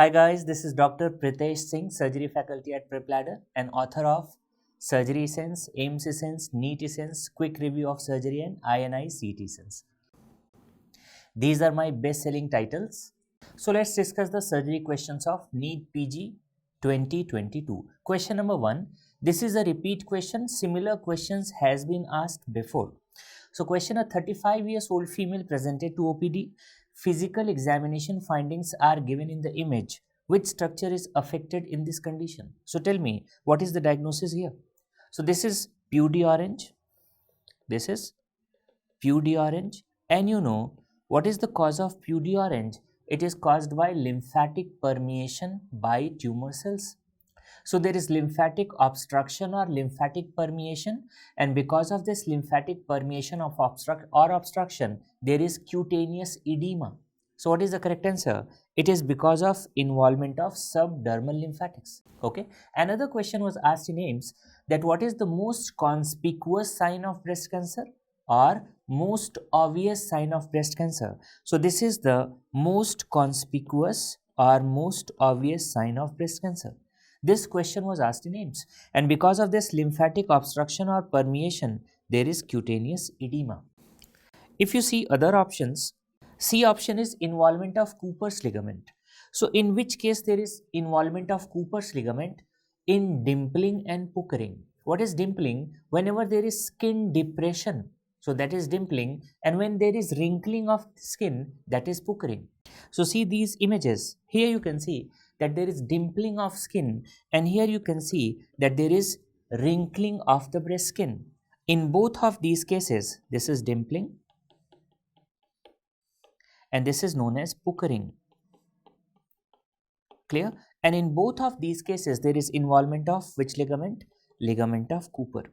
Hi guys, this is Dr. Pritesh Singh, surgery faculty at PrepLadder and author of Surgery Sense, AIMS Sense, NEET Sense, Quick Review of Surgery and INI-CET Sense. These are my best-selling titles. So let's discuss the surgery questions of NEET PG 2022. Question number 1. This is a repeat question. Similar questions has been asked before. So question: a 35 years old female presented to OPD. Physical examination findings are given in the image. Which structure is affected in this condition? So tell me, what is the diagnosis here? So this is PUD orange. This is PUD orange. And you know, what is the cause of PUD orange? It is caused by lymphatic permeation by tumor cells. So there is lymphatic obstruction or lymphatic permeation, and because of this lymphatic permeation of obstruction, there is cutaneous edema. So what is the correct answer? It is because of involvement of subdermal lymphatics. Okay. Another question was asked in AIMS that what is the most conspicuous sign of breast cancer or most obvious sign of breast cancer? So this is the most conspicuous or most obvious sign of breast cancer. This question was asked in AIMS, and because of this lymphatic obstruction or permeation, there is cutaneous edema. If you see other options, C option is involvement of Cooper's ligament. So in which case there is involvement of Cooper's ligament? In dimpling and puckering. What is dimpling? Whenever there is skin depression, so that is dimpling, and when there is wrinkling of skin, that is puckering. So see these images. Here you can see that there is dimpling of skin, and here you can see that there is wrinkling of the breast skin. In both of these cases, this is dimpling and this is known as puckering. Clear? And in both of these cases, there is involvement of which ligament? Ligament of Cooper.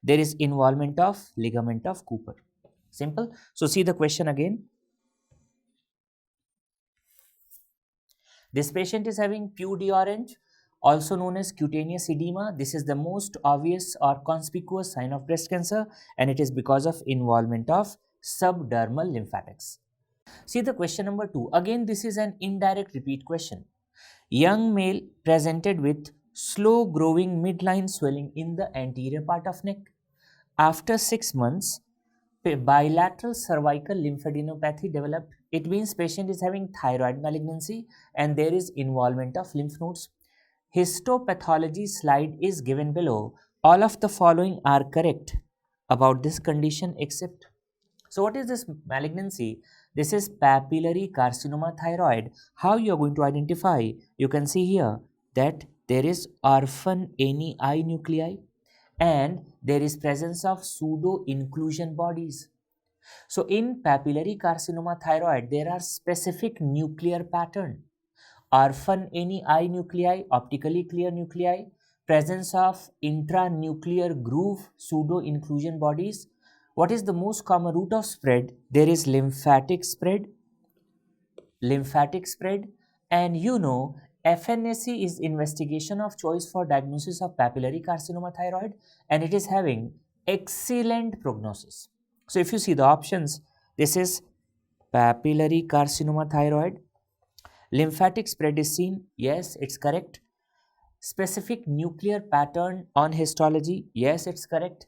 There is involvement of ligament of Cooper. Simple. So see the question again. This patient is having PUD orange, also known as cutaneous edema. This is the most obvious or conspicuous sign of breast cancer, and it is because of involvement of subdermal lymphatics. See the question number 2. Again, this is an indirect repeat question. Young male presented with slow growing midline swelling in the anterior part of neck. After 6 months, bilateral cervical lymphadenopathy developed. It means patient is having thyroid malignancy and there is involvement of lymph nodes. Histopathology slide is given below. All of the following are correct about this condition except. So what is this malignancy? This is papillary carcinoma thyroid. How you are going to identify? You can see here that there is orphan NEI nuclei and there is presence of pseudo inclusion bodies. So in papillary carcinoma thyroid, there are specific nuclear pattern. Orphan NEI nuclei, optically clear nuclei, presence of intranuclear groove pseudo inclusion bodies. What is the most common route of spread? There is lymphatic spread, and you know FNAC is investigation of choice for diagnosis of papillary carcinoma thyroid, and it is having excellent prognosis. So if you see the options, this is papillary carcinoma thyroid. Lymphatic spread is seen. Yes, it's correct. Specific nuclear pattern on histology. Yes, it's correct.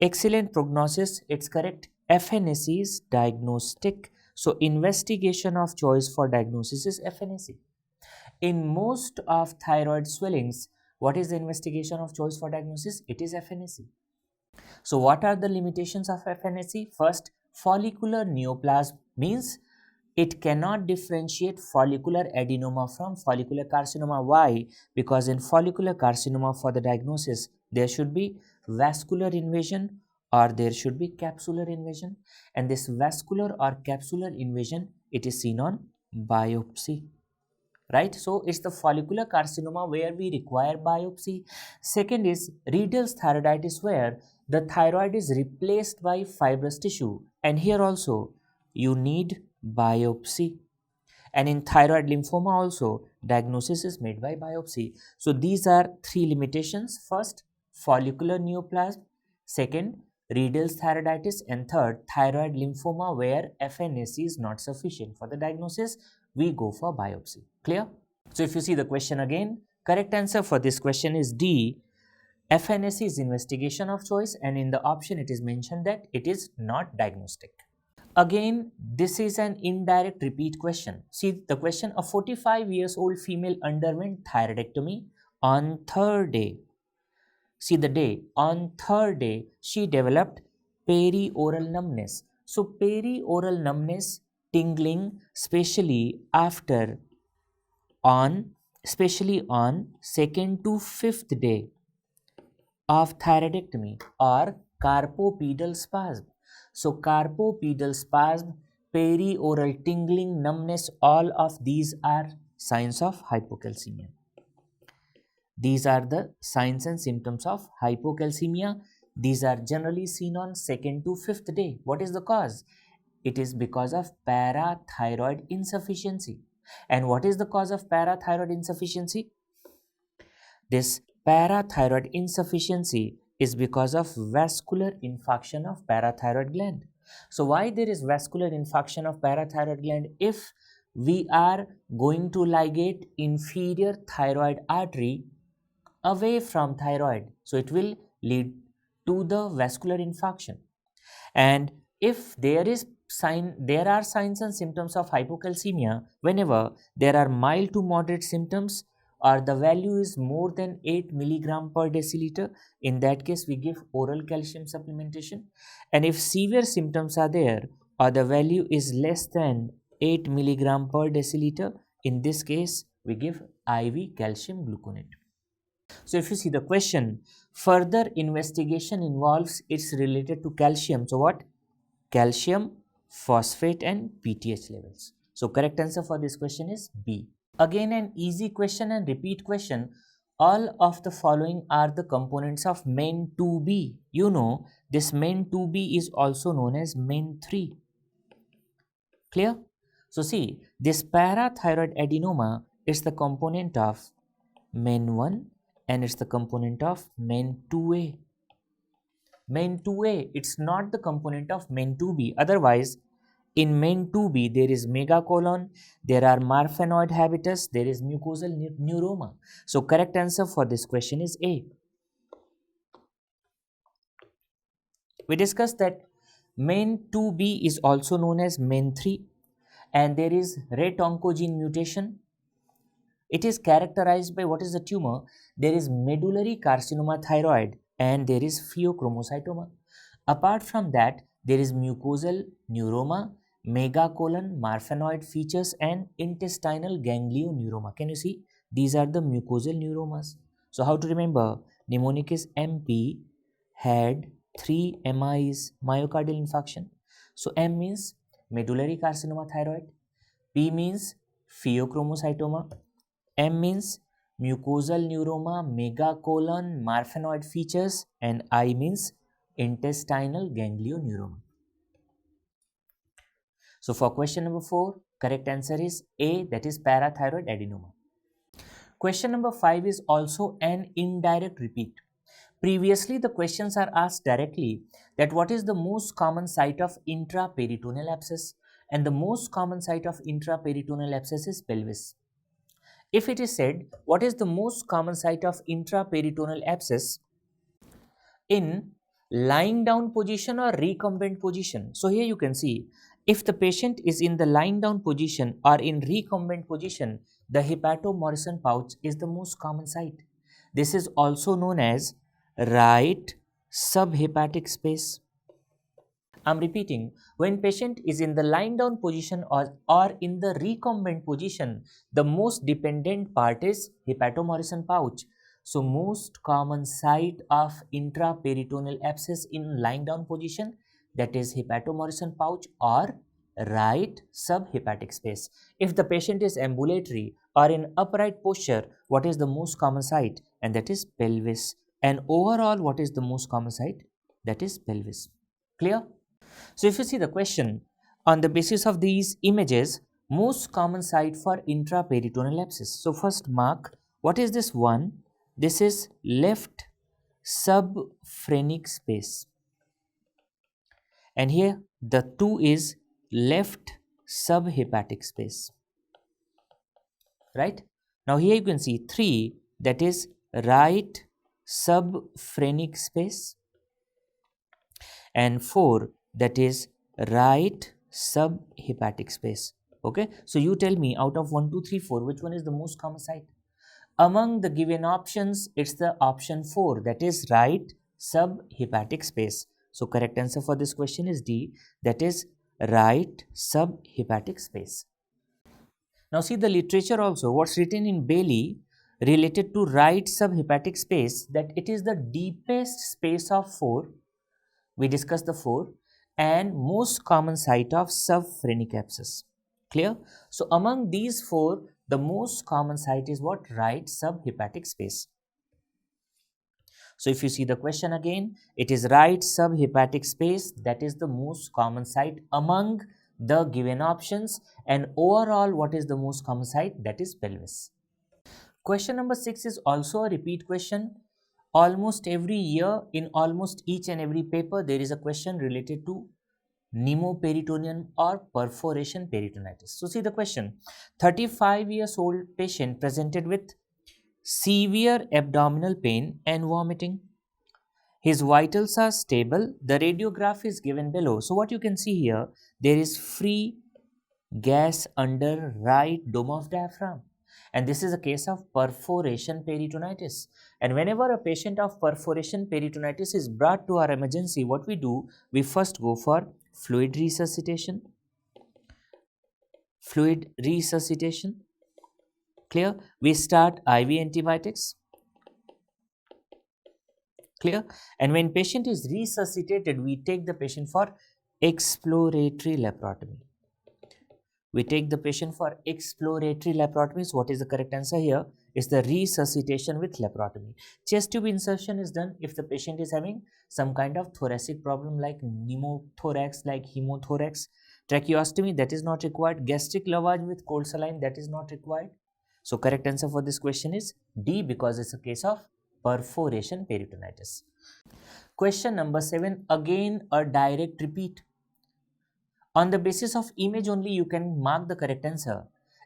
Excellent prognosis. It's correct. FNAC is diagnostic. So investigation of choice for diagnosis is FNAC. In most of thyroid swellings, what is the investigation of choice for diagnosis? It is FNAC. So what are the limitations of FNAC? First, follicular neoplasm means it cannot differentiate follicular adenoma from follicular carcinoma. Why? Because in follicular carcinoma, for the diagnosis, there should be vascular invasion or there should be capsular invasion, and this vascular or capsular invasion, it is seen on biopsy. Right? So it's the follicular carcinoma where we require biopsy. Second is Riedl's thyroiditis, where the thyroid is replaced by fibrous tissue, and here also you need biopsy. And in thyroid lymphoma also diagnosis is made by biopsy. So these are 3 limitations. First, follicular neoplasm. Second, Riedl's thyroiditis, and third, thyroid lymphoma where FNAC is not sufficient for the diagnosis. We go for biopsy. Clear? So if you see the question again, correct answer for this question is D. FNSE is investigation of choice, and in the option it is mentioned that it is not diagnostic. Again, this is an indirect repeat question. See the question, a 45 years old female underwent thyroidectomy on third day. See the day, on third day she developed perioral numbness. So perioral numbness, tingling, on especially on second to fifth day of thyroidectomy, or carpopedal spasm. So carpopedal spasm, perioral tingling, numbness, all of these are signs of hypocalcemia. These are the signs and symptoms of hypocalcemia. These are generally seen on second to fifth day. What is the cause? It is because of parathyroid insufficiency. And what is the cause of parathyroid insufficiency? This parathyroid insufficiency is because of vascular infarction of parathyroid gland. So why there is vascular infarction of parathyroid gland? If we are going to ligate inferior thyroid artery away from thyroid, so it will lead to the vascular infarction. And if there are signs and symptoms of hypocalcemia whenever there are mild to moderate symptoms, or the value is more than 8 milligram per deciliter. In that case we give oral calcium supplementation. And if severe symptoms are there, or the value is less than 8 milligram per deciliter, in this case we give IV calcium gluconate. So if you see the question, further investigation involves it's related to calcium. So what? Calcium, phosphate and PTH levels. So correct answer for this question is B. Again an easy question and repeat question. All of the following are the components of MEN2B. You know this MEN2B is also known as MEN3. Clear? So see, this parathyroid adenoma is the component of MEN1 and it's the component of MEN2A. MEN2A, it's not the component of MEN2B. Otherwise, in MEN2B, there is megacolon, there are marfanoid habitus, there is mucosal neuroma. So, correct answer for this question is A. We discussed that MEN2B is also known as MEN3, and there is RET oncogene mutation. It is characterized by what is the tumor? There is medullary carcinoma thyroid and there is pheochromocytoma. Apart from that, there is mucosal neuroma, megacolon, marfanoid features and intestinal ganglioneuroma. Can you see? These are the mucosal neuromas. So how to remember? Mnemonic is MP, had 3 MIs, myocardial infarction. So M means medullary carcinoma thyroid, P means pheochromocytoma, M means mucosal neuroma, megacolon, marfanoid features, and I means intestinal ganglioneuroma. So for question number 4, correct answer is A, that is parathyroid adenoma. Question number 5 is also an indirect repeat. Previously, the questions are asked directly that what is the most common site of intraperitoneal abscess, and the most common site of intraperitoneal abscess is pelvis. If it is said, what is the most common site of intraperitoneal abscess in lying down position or recumbent position? So here you can see, if the patient is in the lying down position or in recumbent position, the hepato-Morrison pouch is the most common site. This is also known as right subhepatic space. I'm repeating, when patient is in the lying down position or in the recumbent position, the most dependent part is hepato-Morrison pouch. So most common site of intraperitoneal abscess in lying down position, that is hepato-Morrison pouch or right subhepatic space. If the patient is ambulatory or in upright posture, what is the most common site? And that is pelvis. And overall, what is the most common site? That is pelvis. Clear? So if you see the question, on the basis of these images, most common site for intraperitoneal abscess. So first mark, what is this one? This is left subphrenic space. And here the 2 is left subhepatic space. Right? Now here you can see 3, that is right subphrenic space, and 4, that is right subhepatic space. Okay, so you tell me out of 1, 2, 3, 4, which one is the most common site? Among the given options, it's the option 4, that is right subhepatic space. So correct answer for this question is D, that is right subhepatic space. Now see the literature also, what's written in Bailey related to right subhepatic space, that it is the deepest space of 4, we discussed the 4, and most common site of subphrenic abscess. Clear? So among these 4, the most common site is what? Right subhepatic space. So if you see the question again, it is right subhepatic space, that is the most common site among the given options, and overall what is the most common site? That is pelvis. Question number 6 is also a repeat question. Almost every year in almost each and every paper there is a question related to pneumoperitoneum or perforation peritonitis. So see the question, 35 years old patient presented with severe abdominal pain and vomiting. His vitals are stable. The radiograph is given below. So what you can see here, there is free gas under right dome of diaphragm. And this is a case of perforation peritonitis. And whenever a patient of perforation peritonitis is brought to our emergency, what we do, we first go for fluid resuscitation. Fluid resuscitation. Clear? We start IV antibiotics. Clear? And when patient is resuscitated, we take the patient for exploratory laparotomy. We take the patient for exploratory laparotomies. What is the correct answer here? Is the resuscitation with laparotomy. Chest tube insertion is done if the patient is having some kind of thoracic problem like pneumothorax, like hemothorax. Tracheostomy, that is not required. Gastric lavage with cold saline, that is not required. So correct answer for this question is D, because it's a case of perforation peritonitis. Question number 7, again a direct repeat. On the basis of image only you can mark the correct answer,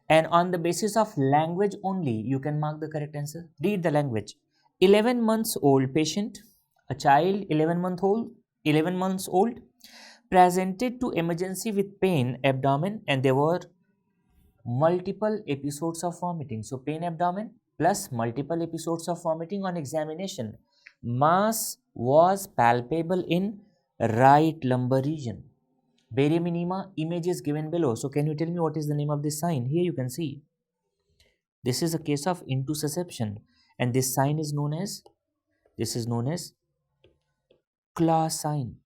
and on the basis of language only you can mark the correct answer. Read the language. 11 months old patient, a child 11 months old, presented to emergency with pain abdomen, and there were multiple episodes of vomiting. So pain abdomen plus multiple episodes of vomiting. On examination, mass was palpable in right lumbar region. Barium enema, image is given below. So can you tell me what is the name of this sign? Here you can see. This is a case of intussusception, and this sign is known as, claw sign.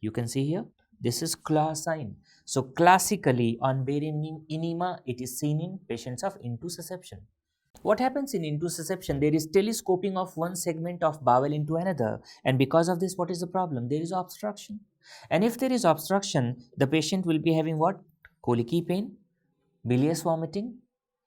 You can see here, this is claw sign. So classically on barium enema, it is seen in patients of intussusception. What happens in intussusception? There is telescoping of one segment of bowel into another, and because of this, what is the problem? There is obstruction. And if there is obstruction, the patient will be having what? Colicky pain, bilious vomiting.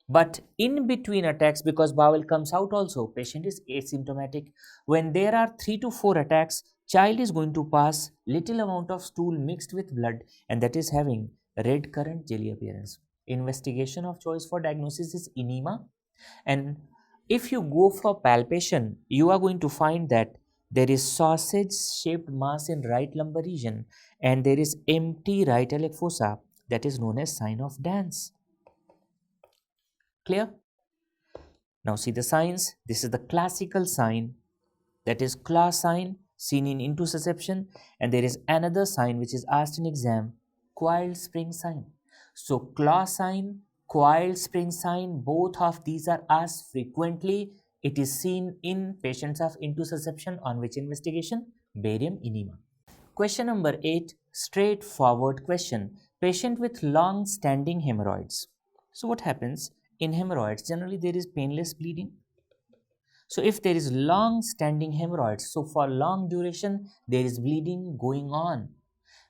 But in between attacks, because bowel comes out also, patient is asymptomatic. When there are 3 to 4 attacks, child is going to pass little amount of stool mixed with blood, and that is having red currant jelly appearance. Investigation of choice for diagnosis is enema. And if you go for palpation, you are going to find that there is sausage shaped mass in right lumbar region, and there is empty right iliac fossa, that is known as sign of dance. Clear? Now see the signs. This is the classical sign, that is claw sign, seen in intussusception, and there is another sign which is asked in exam, coiled spring sign. So claw sign, coiled spring sign, both of these are asked frequently. It is seen in patients of intussusception. On which investigation? Barium enema. Question number 8, straightforward question. Patient with long standing hemorrhoids. So what happens in hemorrhoids? Generally there is painless bleeding. So if there is long standing hemorrhoids, so for long duration there is bleeding going on.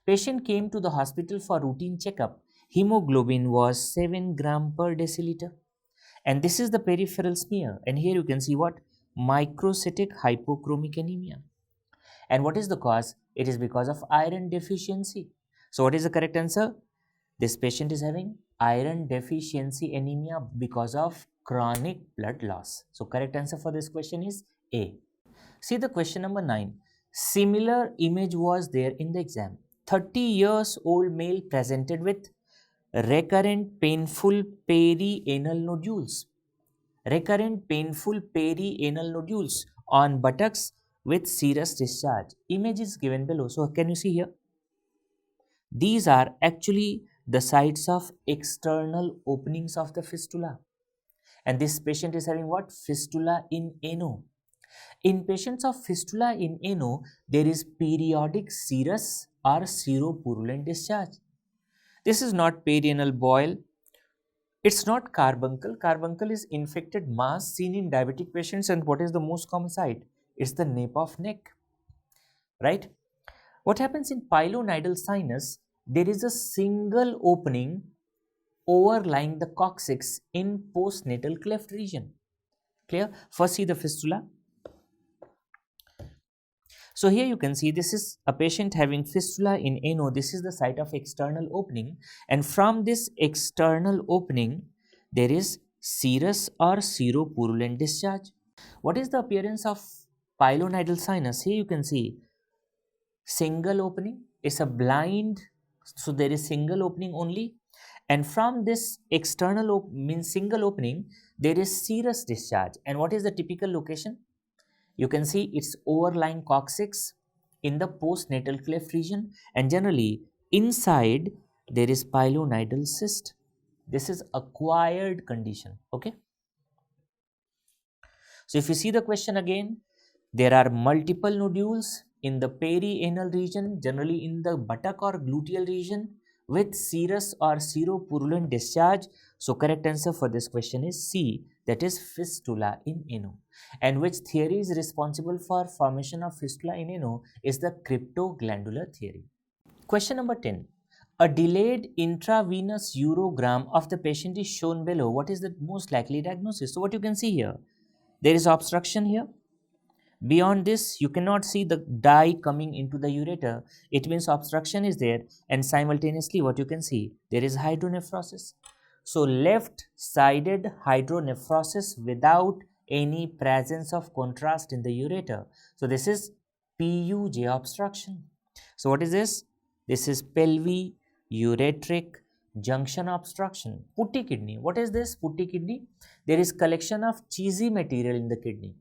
Patient came to the hospital for routine checkup. Hemoglobin was 7 gram per deciliter. And this is the peripheral smear. And here you can see what? Microcytic hypochromic anemia. And what is the cause? It is because of iron deficiency. So what is the correct answer? This patient is having iron deficiency anemia because of chronic blood loss. So correct answer for this question is A. See the question number 9. Similar image was there in the exam. 30 years old male presented with recurrent painful perianal nodules. Recurrent painful perianal nodules on buttocks with serous discharge. Image is given below. So can you see here? These are actually the sites of external openings of the fistula. And this patient is having what? Fistula in ano. In patients of fistula in ano, there is periodic serous or seropurulent discharge. This is not perianal boil. It's not carbuncle. Carbuncle is infected mass seen in diabetic patients. And what is the most common site? It's the nape of neck, right? What happens in pilonidal sinus? There is a single opening overlying the coccyx in postnatal cleft region. Clear? First see the fistula. So here you can see this is a patient having fistula in ano. This is the site of external opening, and from this external opening there is serous or seropurulent discharge. What is the appearance of pilonidal sinus? Here you can see single opening. It's a blind, so there is single opening only, and from this external single opening there is serous discharge. And what is the typical location? You can see it's overlying coccyx in the postnatal cleft region, and generally inside there is pilonidal cyst. This is acquired condition. Okay. So if you see the question again, there are multiple nodules in the perianal region, generally in the buttock or gluteal region, with serous or seropurulent discharge. So correct answer for this question is C, that is fistula in ano. And which theory is responsible for formation of fistula in ano is the cryptoglandular theory. Question number 10. A delayed intravenous urogram of the patient is shown below. What is the most likely diagnosis? So what you can see here, there is obstruction here. Beyond this, you cannot see the dye coming into the ureter. It means obstruction is there, and simultaneously what you can see, there is hydronephrosis. So left-sided hydronephrosis without any presence of contrast in the ureter. So this is PUJ obstruction. So what is this? This is pelvi-ureteric junction obstruction. Putty kidney. What is this putty kidney? There is collection of cheesy material in the kidney.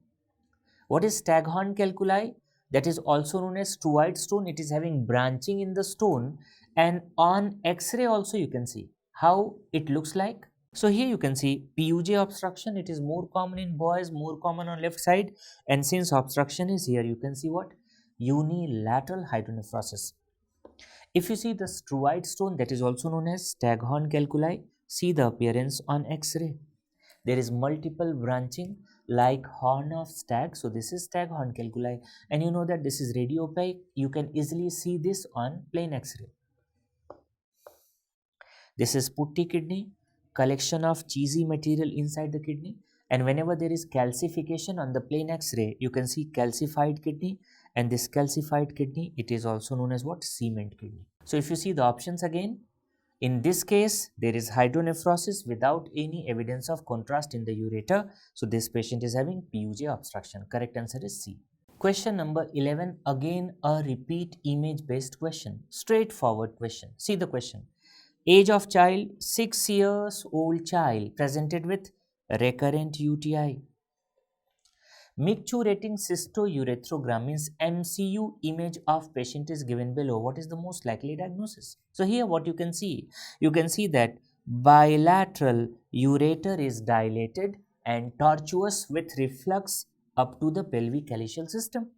What is staghorn calculi? That is also known as struide stone. It is having branching in the stone, and on X-ray also you can see how it looks like. So here you can see PUJ obstruction. It is more common in boys, more common on left side, and since obstruction is here, you can see what? Unilateral hydronephrosis. If you see the struide stone, that is also known as staghorn calculi, see the appearance on X-ray. There is multiple branching like horn of stag. So this is staghorn calculi, and you know that this is radiopaque. You can easily see this on plain X-ray. This is putty kidney, collection of cheesy material inside the kidney, and whenever there is calcification on the plain X-ray, you can see calcified kidney, and this calcified kidney, it is also known as what? Cement kidney. So if you see the options again, in this case, there is hydronephrosis without any evidence of contrast in the ureter. So this patient is having PUJ obstruction. Correct answer is C. Question number 11, again a repeat image based question. Straightforward question. See the question. Age of child, 6 years old child presented with recurrent UTI. Micturating cystourethrogram means MCU image of patient is given below. What is the most likely diagnosis? So here what you can see that bilateral ureter is dilated and tortuous with reflux up to the pelvic calyceal system.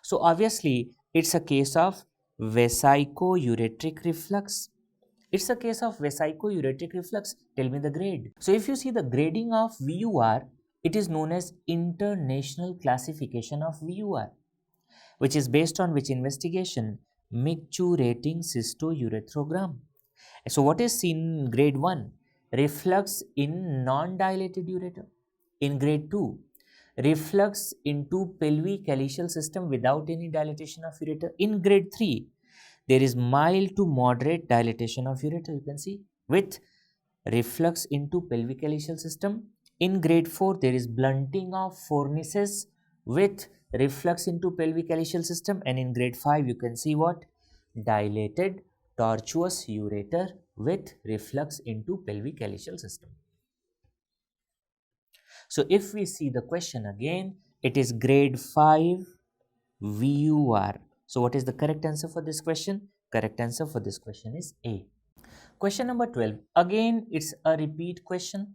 So obviously it's a case of vesico-ureteric reflux. It's a case of vesico-ureteric reflux. Tell me the grade. So if you see the grading of VUR, it is known as International Classification of VUR, which is based on which investigation? Micturating cystourethrogram. So what is seen in grade 1? Reflux in non-dilated ureter. In grade 2, reflux into pelvic calyceal system without any dilatation of ureter. In grade 3, there is mild to moderate dilatation of ureter, you can see, with reflux into pelvic calyceal system. In grade 4, there is blunting of fornices with reflux into pelvic calyceal system, and in grade 5, you can see what? Dilated tortuous ureter with reflux into pelvic calyceal system. So if we see the question again, it is grade 5 VUR. So what is the correct answer for this question? Correct answer for this question is A. Question number 12. Again, it's a repeat question.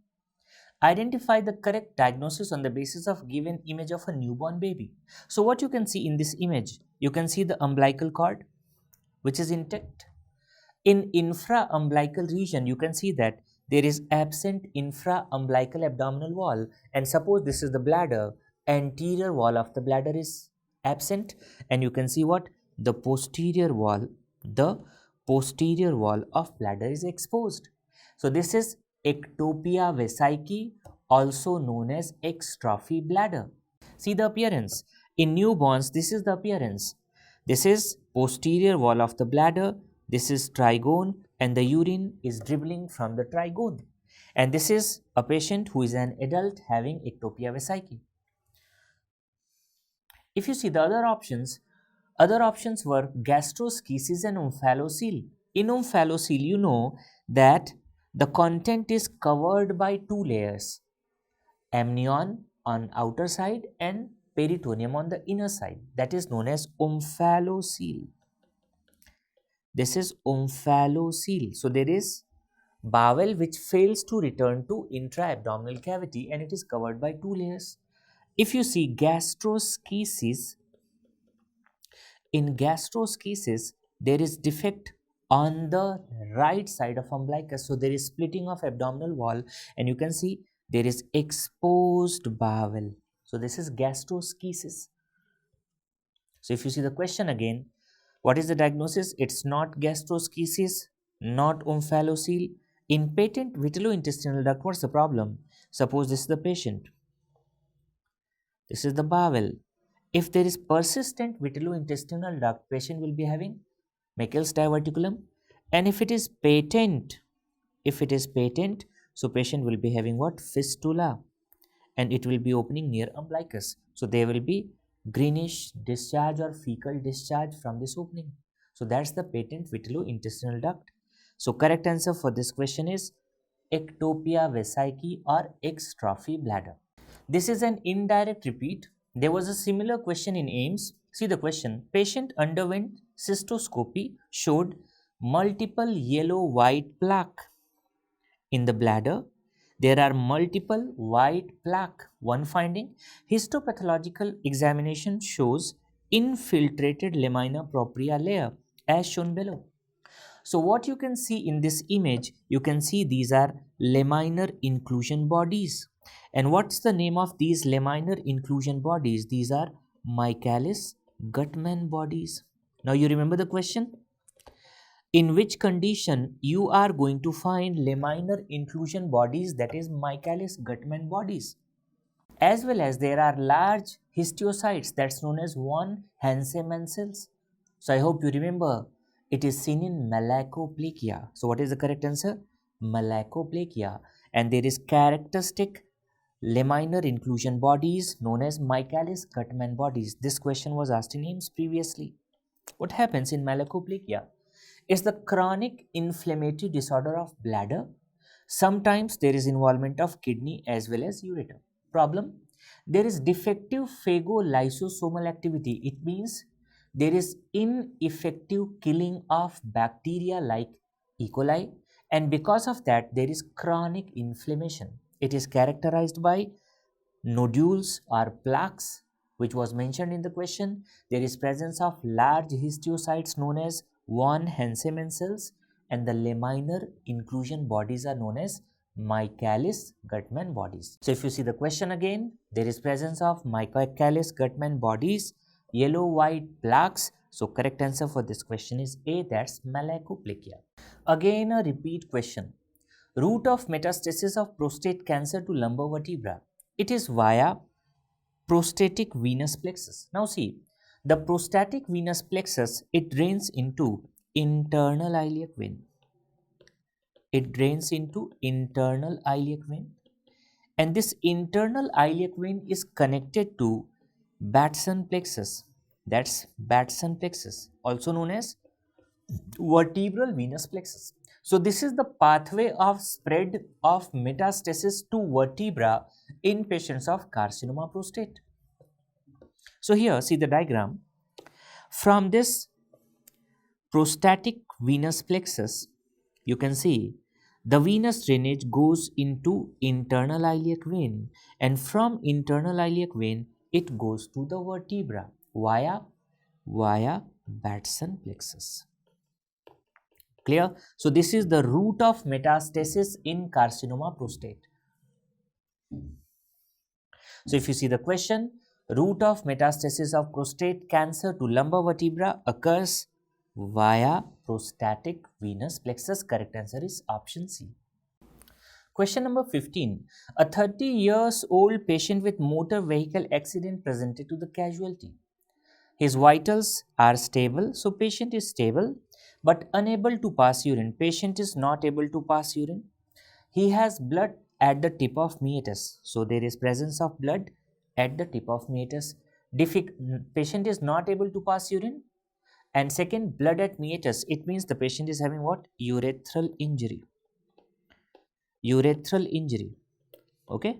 Identify the correct diagnosis on the basis of given image of a newborn baby. So what you can see in this image, you can see the umbilical cord, which is intact. In infra-umbilical region, you can see that there is absent infra-umbilical abdominal wall, and suppose this is the bladder, anterior wall of the bladder is absent, and you can see what? The posterior wall of bladder is exposed. So this is ectopia vesicae, also known as extrophy bladder. See the appearance. In newborns, this is the appearance. This is posterior wall of the bladder, this is trigone, and the urine is dribbling from the trigone. And this is a patient who is an adult having ectopia vesicae. If you see the other options were gastroschisis and omphalocele. In omphalocele, you know that the content is covered by two layers, amnion on outer side and peritoneum on the inner side. That is known as omphalocele. This is omphalocele. So there is bowel which fails to return to intra-abdominal cavity and it is covered by two layers. If you see gastroschisis, in gastroschisis, there is defect on the right side of umbilicus. So there is splitting of abdominal wall and you can see there is exposed bowel. So this is gastroschisis. So if you see the question again, what is the diagnosis? It's not gastroschisis, not omphalocele. In patent vitellointestinal duct, what's the problem? Suppose this is the patient. This is the bowel. If there is persistent vitellointestinal duct, patient will be having Meckel's diverticulum. And if it is patent, so patient will be having what? Fistula. And it will be opening near umbilicus. So there will be greenish discharge or fecal discharge from this opening. So that's the patent vitellointestinal duct. So correct answer for this question is ectopia vesicae or extrophy bladder. This is an indirect repeat. There was a similar question in AIIMS. See the question. Patient underwent cystoscopy, showed multiple yellow-white plaque in the bladder. There are multiple white plaque. One finding, histopathological examination shows infiltrated lamina propria layer as shown below. So what you can see in this image, you can see these are laminar inclusion bodies. And what's the name of these laminar inclusion bodies? These are Michaelis Guttman bodies. Now you remember the question? In which condition you are going to find laminar inclusion bodies, that is Michaelis Guttman bodies. As well as there are large histiocytes that's known as von Hansemann cells. So I hope you remember it is seen in malakoplakia. So what is the correct answer? Malakoplakia. And there is characteristic laminar inclusion bodies known as Michaelis Guttman bodies. This question was asked in AIIMS previously. What happens in malakoplakia? It's the chronic inflammatory disorder of bladder. Sometimes there is involvement of kidney as well as ureter. Problem? There is defective phagolysosomal activity. It means there is ineffective killing of bacteria like E. coli, and because of that there is chronic inflammation. It is characterized by nodules or plaques, which was mentioned in the question. There is presence of large histiocytes known as von Hansemann cells, and the laminar inclusion bodies are known as Michaelis Guttman bodies. So if you see the question again, there is presence of Michaelis Guttman bodies, yellow-white plaques. So correct answer for this question is A, that's malakoplakia. Again a repeat question. Route of metastasis of prostate cancer to lumbar vertebra. It is via prostatic venous plexus. Now see, the prostatic venous plexus, it drains into internal iliac vein. It drains into internal iliac vein, and this internal iliac vein is connected to Batson plexus. That's Batson plexus, also known as vertebral venous plexus. So this is the pathway of spread of metastasis to vertebra in patients of carcinoma prostate. So here, see the diagram. From this prostatic venous plexus, you can see the venous drainage goes into internal iliac vein, and from internal iliac vein it goes to the vertebra via Batson plexus. Clear? So this is the route of metastasis in carcinoma prostate. So if you see the question, route of metastasis of prostate cancer to lumbar vertebra occurs via prostatic venous plexus. Correct answer is option C. Question number 15. A 30 years old patient with motor vehicle accident presented to the casualty. His vitals are stable, so patient is stable but unable to pass urine. Patient is not able to pass urine. He has blood at the tip of meatus, so there is presence of blood at the tip of meatus. Patient is not able to pass urine, and second, blood at meatus. It means the patient is having what? Urethral injury. Urethral injury. Okay,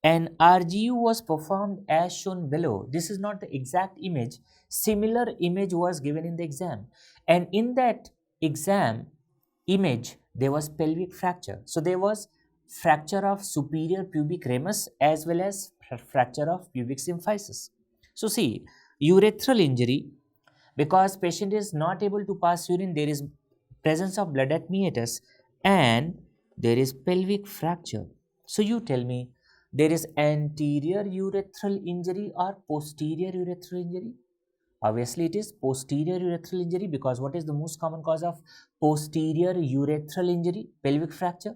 and RGU was performed as shown below. This is not the exact image. Similar image was given in the exam, and in that exam image there was pelvic fracture. So there was fracture of superior pubic ramus as well as fracture of pubic symphysis. So see, urethral injury, because patient is not able to pass urine, there is presence of blood at meatus and there is pelvic fracture. So you tell me, there is anterior urethral injury or posterior urethral injury? Obviously it is posterior urethral injury, because what is the most common cause of posterior urethral injury? Pelvic fracture.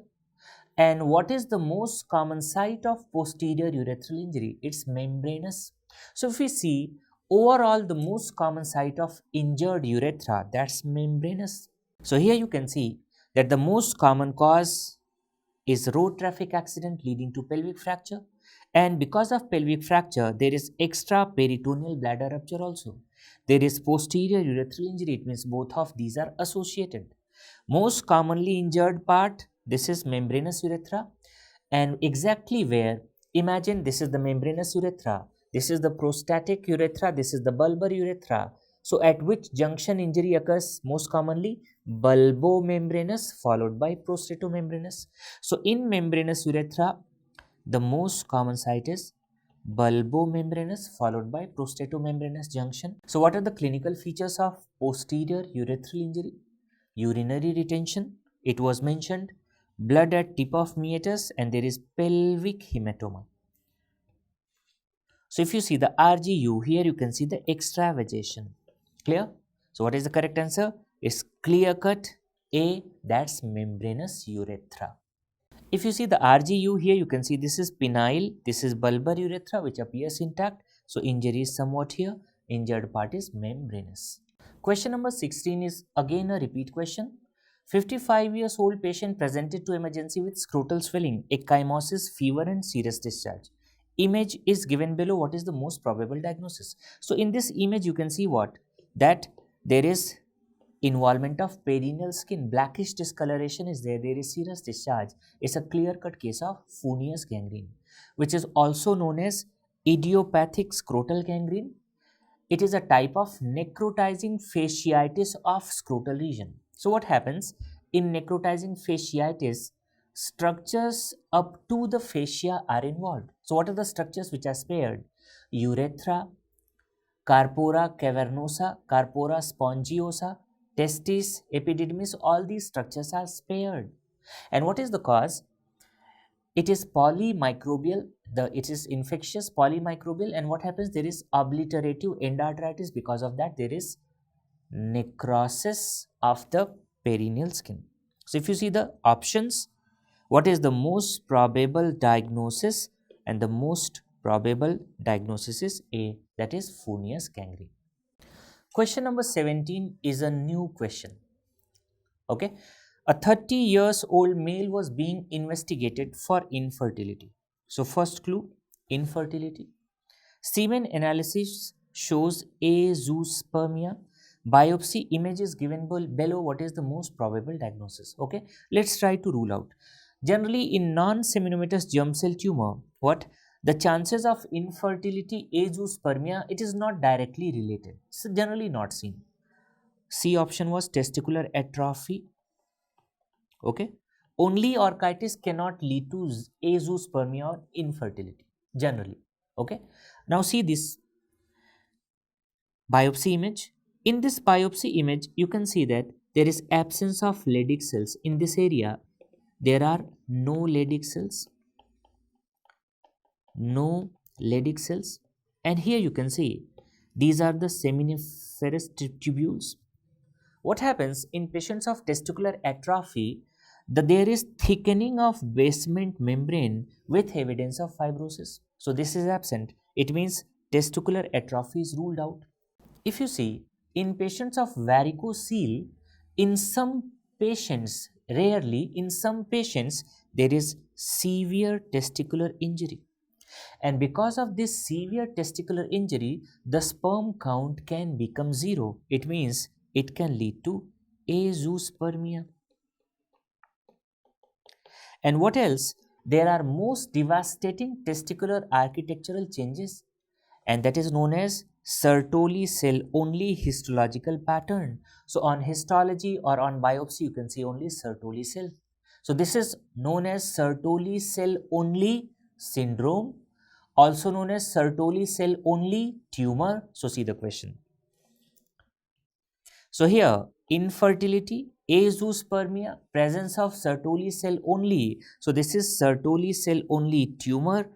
And what is the most common site of posterior urethral injury? It's membranous. So if we see overall the most common site of injured urethra, that's membranous. So here you can see that the most common cause is road traffic accident leading to pelvic fracture, and because of pelvic fracture there is extra peritoneal bladder rupture also. There is posterior urethral injury. It means both of these are associated. Most commonly injured part, this is membranous urethra, and exactly where, imagine this is the membranous urethra, this is the prostatic urethra, this is the bulbar urethra. So at which junction injury occurs most commonly? Bulbomembranous followed by prostatomembranous. So in membranous urethra, the most common site is bulbomembranous followed by prostatomembranous junction. So what are the clinical features of posterior urethral injury? Urinary retention, it was mentioned, blood at tip of meatus, and there is pelvic hematoma. So if you see the RGU, here you can see the extravasation. Clear? So what is the correct answer? It's clear cut A, that's membranous urethra. If you see the RGU here, you can see this is penile, this is bulbar urethra which appears intact. So injury is somewhat here, injured part is membranous. Question number 16 is again a repeat question. 55 years old patient presented to emergency with scrotal swelling, ecchymosis, fever and serous discharge. Image is given below. What is the most probable diagnosis? So in this image you can see what? That there is involvement of perineal skin, blackish discoloration is there, there is serous discharge. It's a clear-cut case of Fournier's gangrene, which is also known as idiopathic scrotal gangrene. It is a type of necrotizing fasciitis of scrotal region. So what happens in necrotizing fasciitis? Structures up to the fascia are involved. So what are the structures which are spared? Urethra, corpora cavernosa, corpora spongiosa, testis, epididymis, all these structures are spared. And what is the cause? It is polymicrobial, it is infectious polymicrobial, and what happens? There is obliterative endarteritis. Because of that, there is necrosis of the perineal skin. So if you see the options, what is the most probable diagnosis? And the most probable diagnosis is A, that is Fournier's gangrene. Question number 17 is a new question. Okay, A 30 years old male was being investigated for infertility. So first clue, infertility. Semen analysis shows azoospermia. Biopsy image is given below. What is the most probable diagnosis? Okay, let's try to rule out. Generally, in non-seminomatous germ cell tumor, what the chances of infertility, azoospermia, it is not directly related. So generally not seen. C option was testicular atrophy. Okay, only orchitis cannot lead to azoospermia or infertility generally. Okay, now see this biopsy image. In this biopsy image, you can see that there is absence of Leydig cells. In this area, there are no Leydig cells, no Leydig cells. And here you can see these are the seminiferous tubules. What happens in patients of testicular atrophy? There is thickening of basement membrane with evidence of fibrosis. So this is absent. It means testicular atrophy is ruled out. If you see, in patients of varicocele, in some patients, rarely, in some patients, there is severe testicular injury. And because of this severe testicular injury, the sperm count can become 0. It means it can lead to azoospermia. And what else? There are most devastating testicular architectural changes, and that is known as Sertoli cell only histological pattern. So on histology or on biopsy, you can see only Sertoli cell. So this is known as Sertoli cell only syndrome, also known as Sertoli cell only tumor. So see the question. So here, infertility, azoospermia, presence of Sertoli cell only. So this is Sertoli cell only tumor,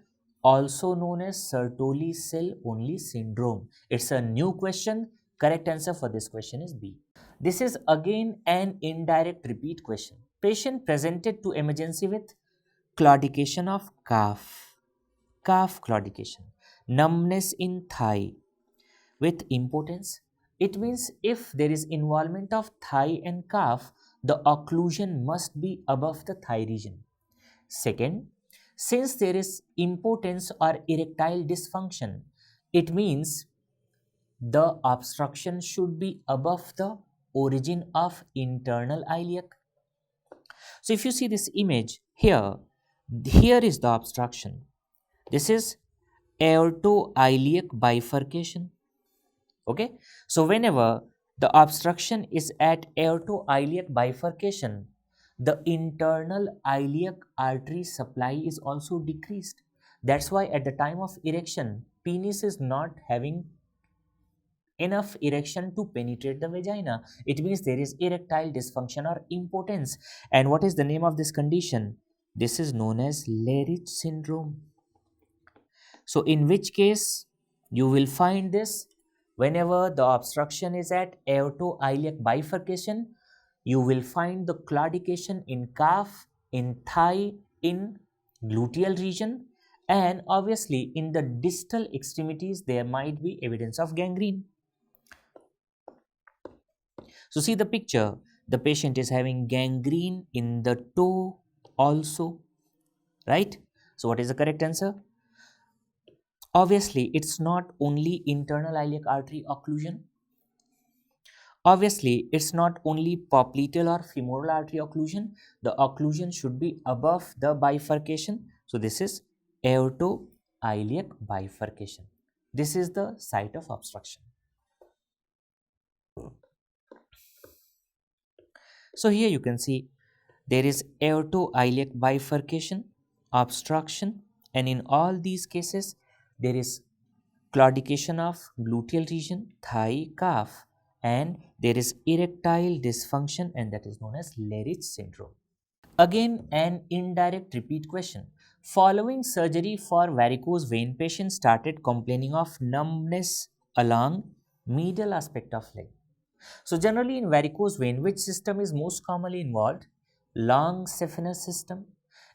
also known as Sertoli cell only syndrome. It's a new question. Correct answer for this question is B. This is again an indirect repeat question. Patient presented to emergency with claudication of calf claudication, numbness in thigh with impotence. It means if there is involvement of thigh and calf, the occlusion must be above the thigh region. Second, since there is impotence or erectile dysfunction, it means the obstruction should be above the origin of internal iliac. So if you see this image here, here is the obstruction. This is aortoiliac bifurcation. Okay, so whenever the obstruction is at aortoiliac bifurcation, the internal iliac artery supply is also decreased. That's why at the time of erection, penis is not having enough erection to penetrate the vagina. It means there is erectile dysfunction or impotence. And what is the name of this condition? This is known as Leydig syndrome. So in which case you will find this whenever the obstruction is at aortoiliac bifurcation, you will find the claudication in calf, in thigh, in gluteal region, and obviously in the distal extremities there might be evidence of gangrene. So see the picture, the patient is having gangrene in the toe also, right? So what is the correct answer? Obviously, it's not only internal iliac artery occlusion. Obviously, it's not only popliteal or femoral artery occlusion. The occlusion should be above the bifurcation. So this is aortoiliac bifurcation. This is the site of obstruction. So here you can see there is aortoiliac bifurcation, obstruction, and in all these cases there is claudication of gluteal region, thigh, calf, and there is erectile dysfunction, and that is known as Leydig syndrome. Again, an indirect repeat question. Following surgery for varicose vein, patient started complaining of numbness along medial aspect of leg. So generally in varicose vein, which system is most commonly involved? Long saphenous system.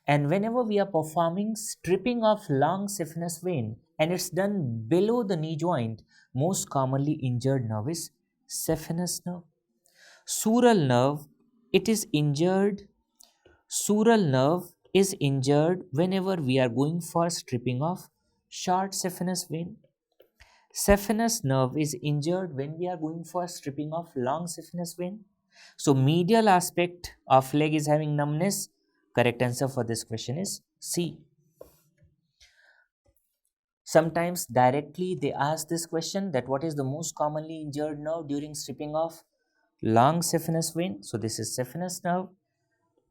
And whenever we are performing stripping of long saphenous vein and it's done below the knee joint, most commonly injured nerve is saphenous nerve. Sural nerve it is injured, sural nerve is injured whenever we are going for stripping of short saphenous vein. Saphenous nerve is injured when we are going for stripping of long saphenous vein. So medial aspect of leg is having numbness. Correct answer for this question is C. Sometimes directly they ask this question, that what is the most commonly injured nerve during stripping of long saphenous vein? So this is saphenous nerve.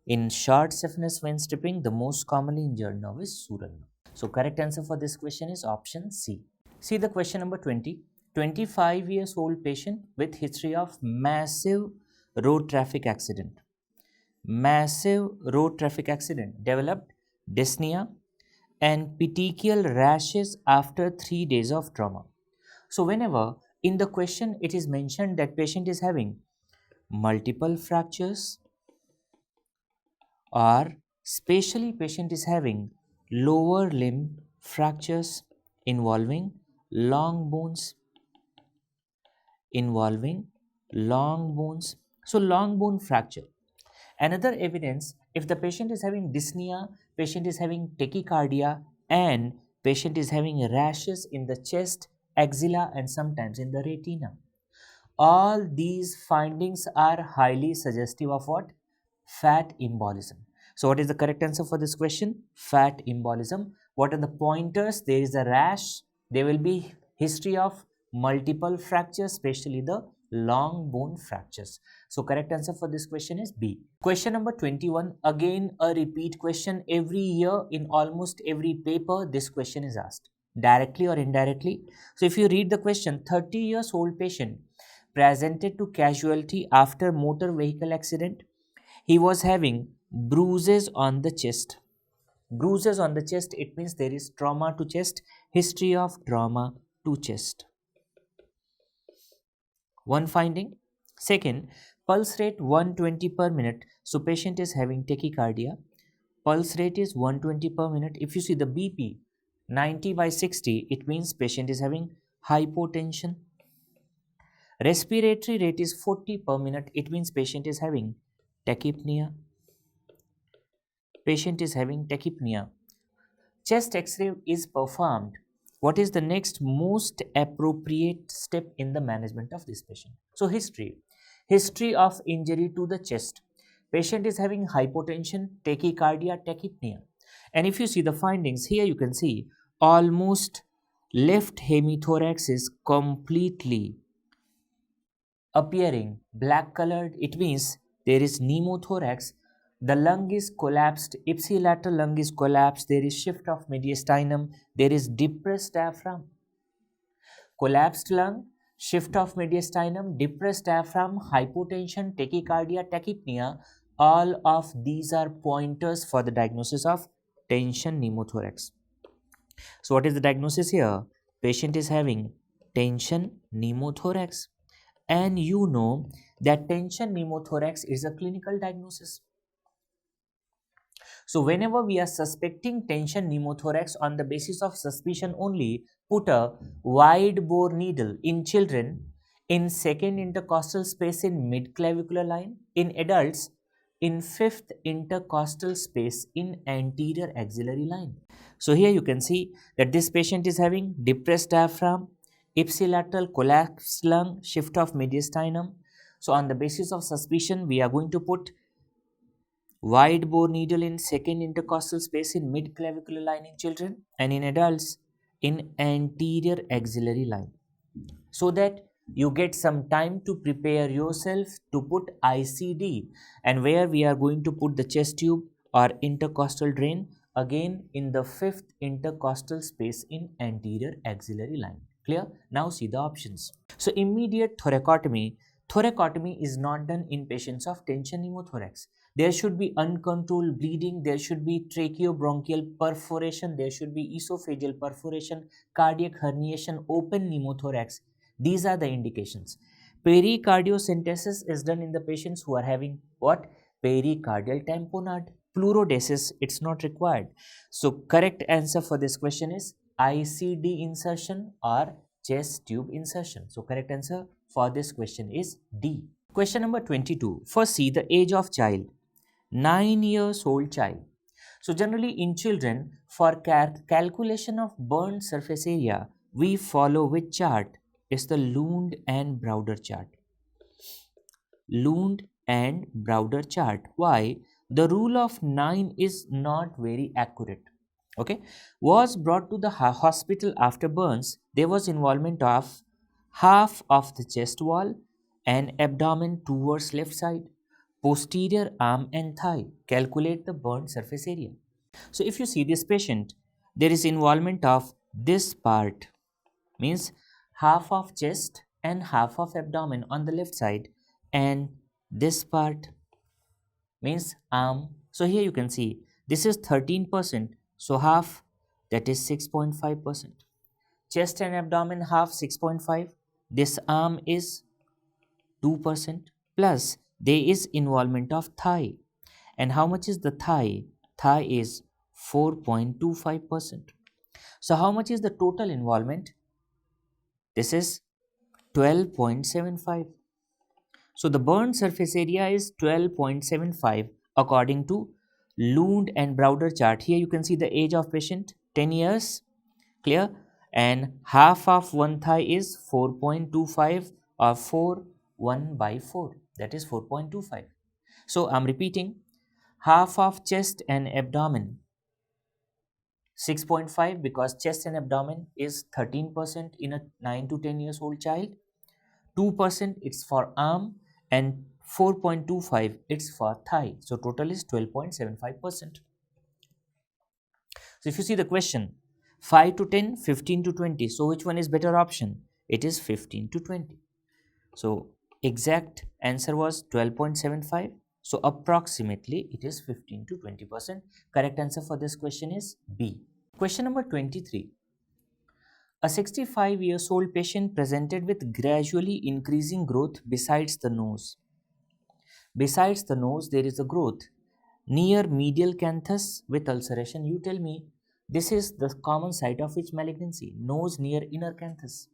In short saphenous vein stripping, the most commonly injured nerve is sural nerve. So correct answer for this question is option C. See the question number 20. 25 years old patient with history of massive road traffic accident. Massive road traffic accident developed dyspnea and petechial rashes after 3 days of trauma. So whenever in the question it is mentioned that patient is having multiple fractures, or specially patient is having lower limb fractures involving long bones, so long bone fracture. Another evidence, if the patient is having dyspnea, patient is having tachycardia, and patient is having rashes in the chest, axilla, and sometimes in the retina. All these findings are highly suggestive of what? Fat embolism. So what is the correct answer for this question? Fat embolism. What are the pointers? There is a rash. There will be history of multiple fractures, especially the long bone fractures. So correct answer for this question is B. Question number 21. Again a repeat question. Every year in almost every paper this question is asked, directly or indirectly. So if you read the question, 30 years old patient presented to casualty after motor vehicle accident. He was having bruises on the chest. Bruises on the chest, it means there is trauma to chest, history of trauma to chest. One finding. Second, pulse rate 120 per minute. So patient is having tachycardia. Pulse rate is 120 per minute. If you see the BP 90/60, it means patient is having hypotension. Respiratory rate is 40 per minute. It means patient is having tachypnea. Patient is having tachypnea. Chest X-ray is performed. What is the next most appropriate step in the management of this patient? So history. History of injury to the chest. Patient is having hypotension, tachycardia, tachypnea. And if you see the findings, here you can see almost left hemithorax is completely appearing black colored. It means there is pneumothorax. The lung is collapsed, ipsilateral lung is collapsed, there is shift of mediastinum, there is depressed diaphragm. Collapsed lung, shift of mediastinum, depressed diaphragm, hypotension, tachycardia, tachypnea, all of these are pointers for the diagnosis of tension pneumothorax. So what is the diagnosis here? Patient is having tension pneumothorax. And you know that tension pneumothorax is a clinical diagnosis. So whenever we are suspecting tension pneumothorax, on the basis of suspicion only, put a wide bore needle in children in second intercostal space in mid-clavicular line, in adults in fifth intercostal space in anterior axillary line. So here you can see that this patient is having depressed diaphragm, ipsilateral collapsed lung, shift of mediastinum. So on the basis of suspicion, we are going to put wide bore needle in second intercostal space in mid clavicular line in children, and in adults in anterior axillary line, so that you get some time to prepare yourself to put ICD, and where we are going to put the chest tube or intercostal drain again in the fifth intercostal space in anterior axillary line. Clear? Now see the options. So immediate thoracotomy. Thoracotomy is not done in patients of tension pneumothorax. There should be uncontrolled bleeding, there should be tracheobronchial perforation, there should be esophageal perforation, cardiac herniation, open pneumothorax. These are the indications. Pericardiocentesis is done in the patients who are having what? Pericardial tamponade. Pleurodesis, it's not required. So correct answer for this question is ICD insertion or chest tube insertion. So correct answer for this question is D. Question number 22. First see the age of child. 9 years old child. So generally in children, for calculation of burned surface area, we follow which chart? It's the Lund and Browder chart. Lund and Browder chart. Why? The rule of 9 is not very accurate. Okay, was brought to the hospital after burns. There was involvement of half of the chest wall and abdomen towards left side, posterior arm and thigh. Calculate the burn surface area. So if you see this patient, there is involvement of this part, means half of chest and half of abdomen on the left side, and this part means arm. So here you can see this is 13%, so half, that is 6.5%. Chest and abdomen half 6.5, this arm is 2%, plus there is involvement of thigh. And how much is the thigh? Thigh is 4.25%. So how much is the total involvement? This is 12.75. So the burn surface area is 12.75 according to Lund and Browder chart. Here you can see the age of patient, 10 years, clear? And half of one thigh is 4.25 or 4 1 by 4, that is 4.25. So I'm repeating, half of chest and abdomen 6.5, because chest and abdomen is 13% in a 9 to 10 years old child, 2% it's for arm, and 4.25 it's for thigh. So total is 12.75%. So if you see the question, 5 to 10, 15 to 20, so which one is better option? It is 15 to 20. So exact answer was 12.75. So approximately it is 15 to 20%. Correct answer for this question is B. Question number 23. A 65 years old patient presented with gradually increasing growth besides the nose. Besides the nose, there is a growth near medial canthus with ulceration. You tell me, this is the common site of which malignancy? Nose near inner canthus.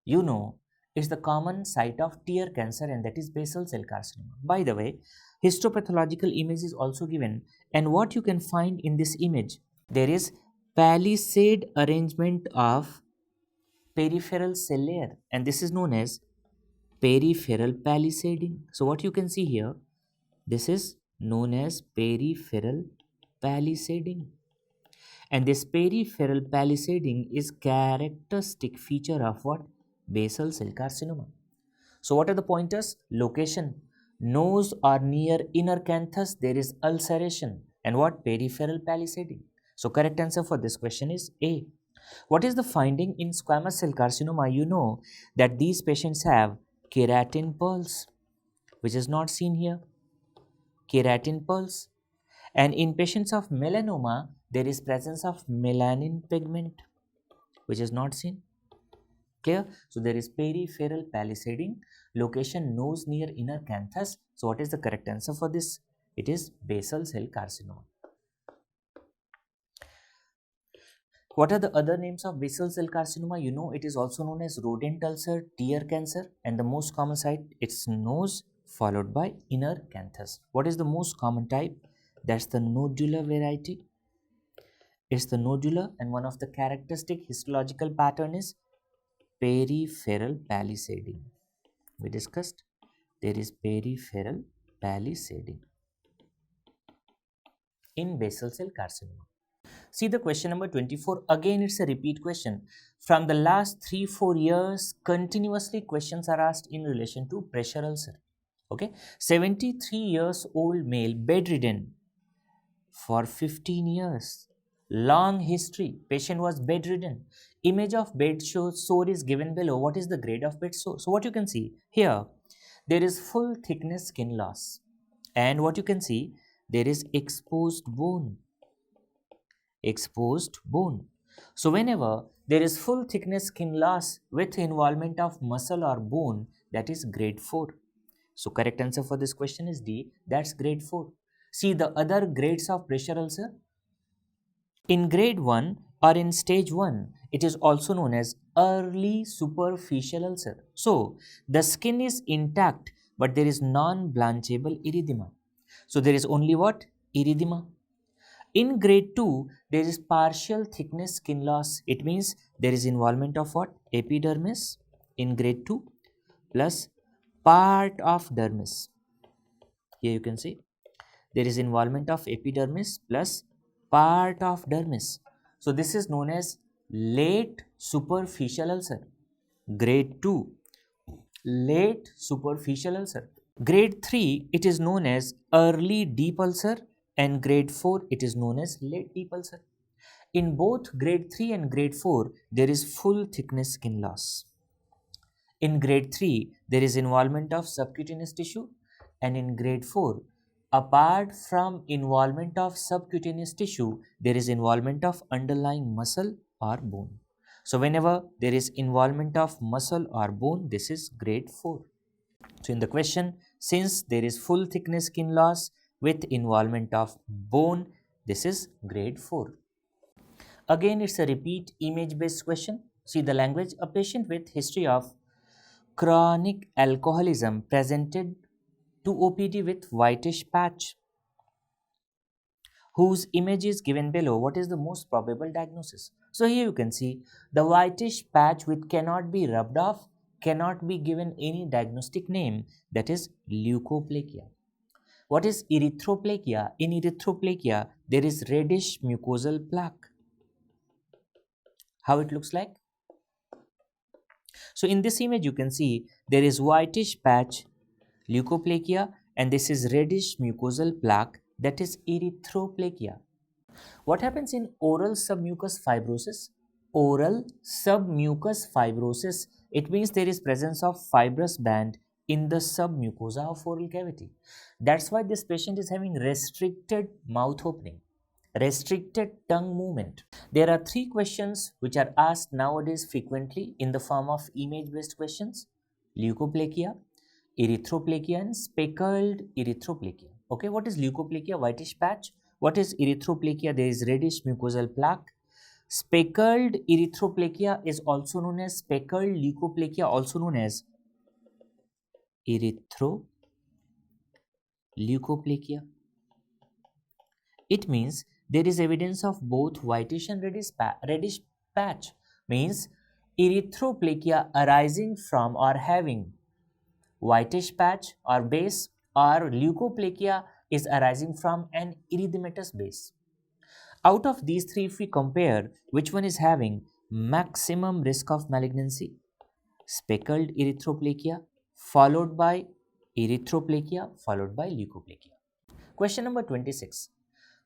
You know, it's the common site of tear cancer, and that is basal cell carcinoma. By the way, histopathological image is also given, and what you can find in this image, there is palisade arrangement of peripheral cell layer, and this is known as peripheral palisading. So what you can see here, this is known as peripheral palisading, and this peripheral palisading is characteristic feature of what? Basal cell carcinoma. So what are the pointers? Location, nose or near inner canthus, there is ulceration, and what? Peripheral palisading. So correct answer for this question is A. What is the finding in squamous cell carcinoma? You know that these patients have keratin pearls, which is not seen here. Keratin pearls. And in patients of melanoma, there is presence of melanin pigment, which is not seen. Clear? So there is peripheral palisading, location nose near inner canthus. So what is the correct answer for this? It is basal cell carcinoma. What are the other names of basal cell carcinoma? You know, it is also known as rodent ulcer, tear cancer, and the most common site, it's nose followed by inner canthus. What is the most common type? That's the nodular variety. It's the nodular, and one of the characteristic histological pattern is peripheral palisading. We discussed there is peripheral palisading in basal cell carcinoma. See the question number 24. Again, it's a repeat question. From the last 3-4 years, continuously questions are asked in relation to pressure ulcer. Okay, 73 years old male, bedridden for 15 years. Long history. Patient was bedridden. Image of bed sore is given below. What is the grade of bed sore? So what you can see here, there is full thickness skin loss, and what you can see, there is exposed bone. Exposed bone. So whenever there is full thickness skin loss with involvement of muscle or bone, that is grade 4. So correct answer for this question is D, that's grade 4. See the other grades of pressure ulcer. In grade 1 or in stage 1, it is also known as early superficial ulcer. So the skin is intact but there is non-blanchable erythema. So there is only what? Erythema. In grade 2, there is partial thickness skin loss. It means there is involvement of what? Epidermis in grade 2 plus part of dermis. Here you can see there is involvement of epidermis plus part of dermis. So this is known as late superficial ulcer. Grade 2, late superficial ulcer. Grade 3, it is known as early deep ulcer, and grade 4, it is known as late deep ulcer. In both grade 3 and grade 4, there is full thickness skin loss. In grade 3, there is involvement of subcutaneous tissue, and in grade 4, apart from involvement of subcutaneous tissue, there is involvement of underlying muscle or bone. So whenever there is involvement of muscle or bone, this is grade 4. So in the question, since there is full thickness skin loss with involvement of bone, this is grade 4. Again, it's a repeat image based question. See the language. A patient with history of chronic alcoholism presented to OPD with whitish patch, whose image is given below. What is the most probable diagnosis? So here you can see the whitish patch which cannot be rubbed off, cannot be given any diagnostic name, that is leukoplakia. What is erythroplakia? In erythroplakia, there is reddish mucosal plaque. How it looks like? So in this image you can see there is whitish patch, leukoplakia, and this is reddish mucosal plaque, that is erythroplakia. What happens in oral submucous fibrosis? Oral submucous fibrosis, it means there is presence of fibrous band in the submucosa of oral cavity. That's why this patient is having restricted mouth opening, restricted tongue movement. There are 3 questions which are asked nowadays frequently in the form of image based questions: leukoplakia, erythroplakia, and speckled erythroplakia. Okay, what is leukoplakia? Whitish patch. What is erythroplakia? There is reddish mucosal plaque. Speckled erythroplakia is also known as speckled leukoplakia, also known as erythroleukoplakia. It means there is evidence of both whitish and reddish patch. Means erythroplakia arising from or having whitish patch or base, or leukoplakia is arising from an erythematous base. Out of these 3, if we compare, which one is having maximum risk of malignancy? Speckled erythroplakia followed by erythroplakia followed by leukoplakia. Question number 26.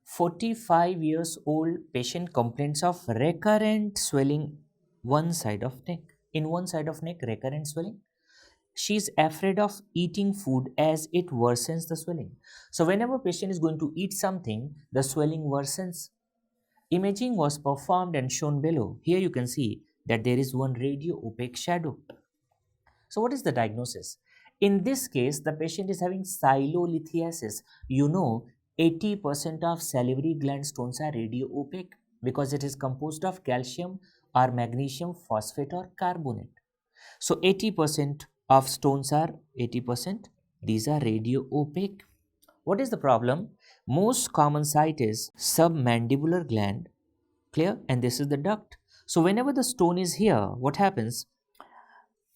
45 years old patient complains of recurrent swelling one side of neck. In one side of neck, recurrent swelling. She is afraid of eating food as it worsens the swelling. So whenever patient is going to eat something, the swelling worsens. Imaging was performed and shown below. Here you can see that there is one radio-opaque shadow. So what is the diagnosis? In this case, the patient is having silolithiasis. You know, 80% of salivary gland stones are radio-opaque because it is composed of calcium or magnesium phosphate or carbonate. So 80% of stones are 80%. These are radio-opaque. What is the problem? Most common site is submandibular gland, clear, and this is the duct. So whenever the stone is here, what happens?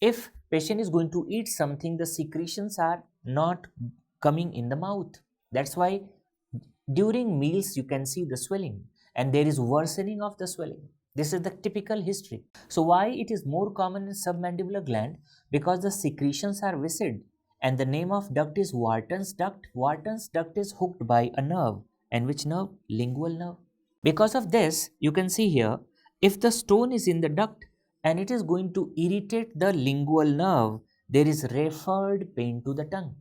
If patient is going to eat something, the secretions are not coming in the mouth. That's why during meals you can see the swelling and there is worsening of the swelling. This is the typical history. So why it is more common in submandibular gland? Because the secretions are viscid. And the name of duct is Wharton's duct. Wharton's duct is hooked by a nerve. And which nerve? Lingual nerve. Because of this, you can see here, if the stone is in the duct and it is going to irritate the lingual nerve, there is referred pain to the tongue.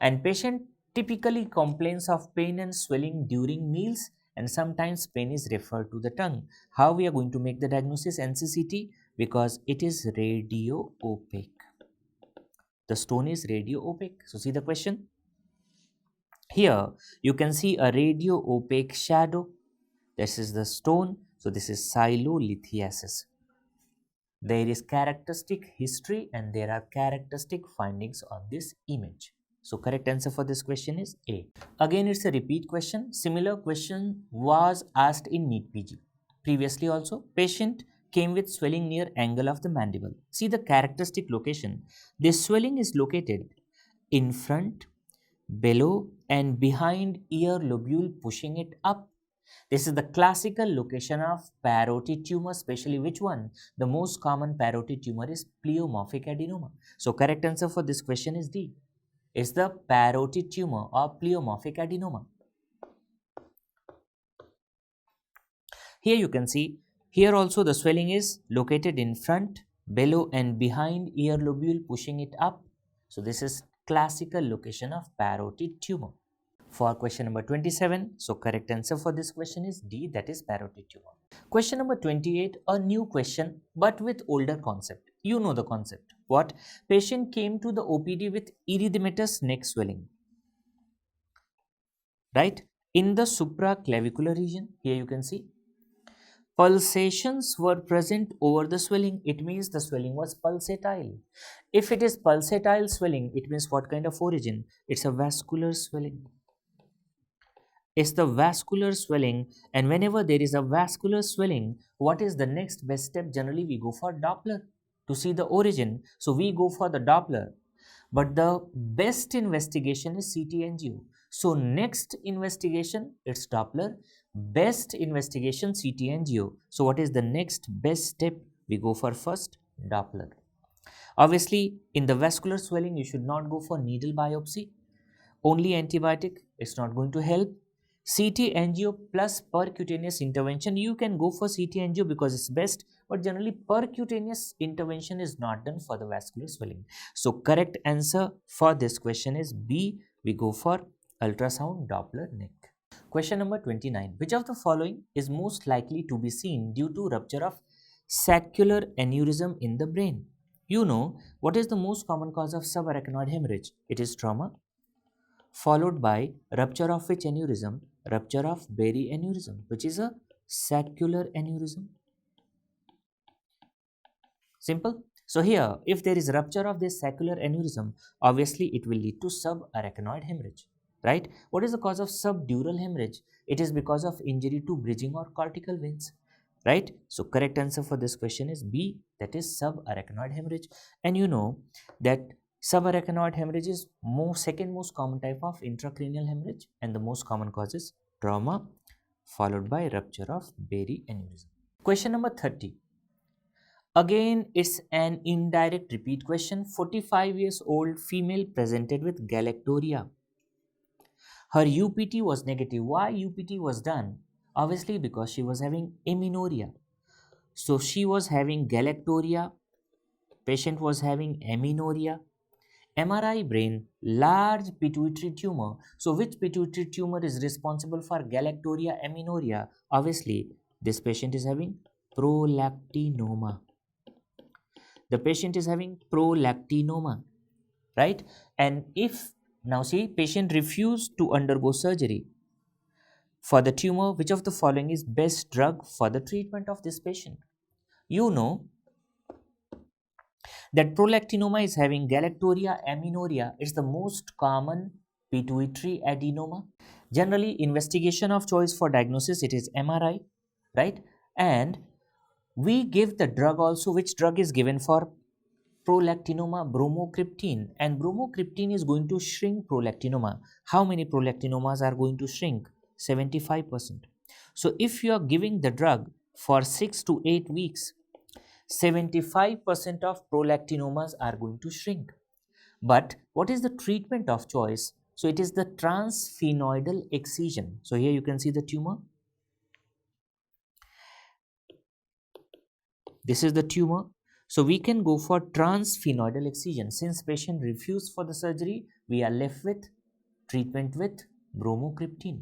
And patient typically complains of pain and swelling during meals, and sometimes pain is referred to the tongue. How we are going to make the diagnosis? NCCT, because it is radio opaque. The stone is radio opaque. So see the question. Here you can see a radio opaque shadow. This is the stone. So this is silolithiasis. there is characteristic history and there are characteristic findings on this image. So correct answer for this question is A. Again, it's a repeat question. Similar question was asked in NEET PG. Previously also, patient came with swelling near angle of the mandible. See the characteristic location. This swelling is located in front, below and behind ear lobule, pushing it up. This is the classical location of parotid tumor, especially which one? The most common parotid tumor is pleomorphic adenoma. So correct answer for this question is D. Is the parotid tumor or pleomorphic adenoma. Here you can see, here also the swelling is located in front, below and behind ear lobule, pushing it up. So this is classical location of parotid tumor. For question number 27, so correct answer for this question is D, that is parotid tumor. Question number 28, a new question but with older concept. You know the concept. What? Patient came to the OPD with erythematous neck swelling. Right? In the supraclavicular region, here you can see pulsations were present over the swelling. It means the swelling was pulsatile. If it is pulsatile swelling, it means what kind of origin? It's a vascular swelling. It's the vascular swelling, and whenever there is a vascular swelling, what is the next best step? Generally, we go for Doppler to see the origin. So we go for the Doppler. But the best investigation is CT angio. So next investigation, it's Doppler. Best investigation, CT angio. So what is the next best step? We go for first Doppler. Obviously, in the vascular swelling, you should not go for needle biopsy. Only antibiotic, it's not going to help. CT angio plus percutaneous intervention, you can go for CT angio because it's best, but generally percutaneous intervention is not done for the vascular swelling. So correct answer for this question is B. We go for ultrasound Doppler neck. Question number 29. Which of the following is most likely to be seen due to rupture of saccular aneurysm in the brain? You know, what is the most common cause of subarachnoid hemorrhage? It is trauma, followed by rupture of which aneurysm? Rupture of Berry aneurysm, which is a saccular aneurysm. Simple. So here, if there is rupture of this saccular aneurysm, obviously it will lead to subarachnoid hemorrhage, right? What is the cause of subdural hemorrhage? It is because of injury to bridging or cortical veins, right? So correct answer for this question is B, that is subarachnoid hemorrhage. And you know that subarachnoid hemorrhage is second most common type of intracranial hemorrhage, and the most common cause is trauma followed by rupture of Berry aneurysm. Question number 30. Again, it's an indirect repeat question. 45 years old female presented with galactorrhea. Her UPT was negative. Why UPT was done? Obviously because she was having amenorrhea. So she was having galactorrhea. Patient was having amenorrhea. MRI brain, large pituitary tumor. So which pituitary tumor is responsible for galactorrhea, amenorrhea? Obviously, this patient is having prolactinoma. The patient is having prolactinoma, right? And if, now see, patient refused to undergo surgery for the tumor, which of the following is best drug for the treatment of this patient? You know that prolactinoma is having galactorrhea, amenorrhea. It's the most common pituitary adenoma. Generally, investigation of choice for diagnosis, it is MRI, right? And we give the drug also. Which drug is given for prolactinoma? Bromocriptine. And bromocriptine is going to shrink prolactinoma. How many prolactinomas are going to shrink? 75%. So if you are giving the drug for 6 to 8 weeks, 75% of prolactinomas are going to shrink. But what is the treatment of choice? So it is the transsphenoidal excision. So here you can see the tumor. This is the tumor. So we can go for transsphenoidal excision. Since patient refused for the surgery, we are left with treatment with bromocriptine.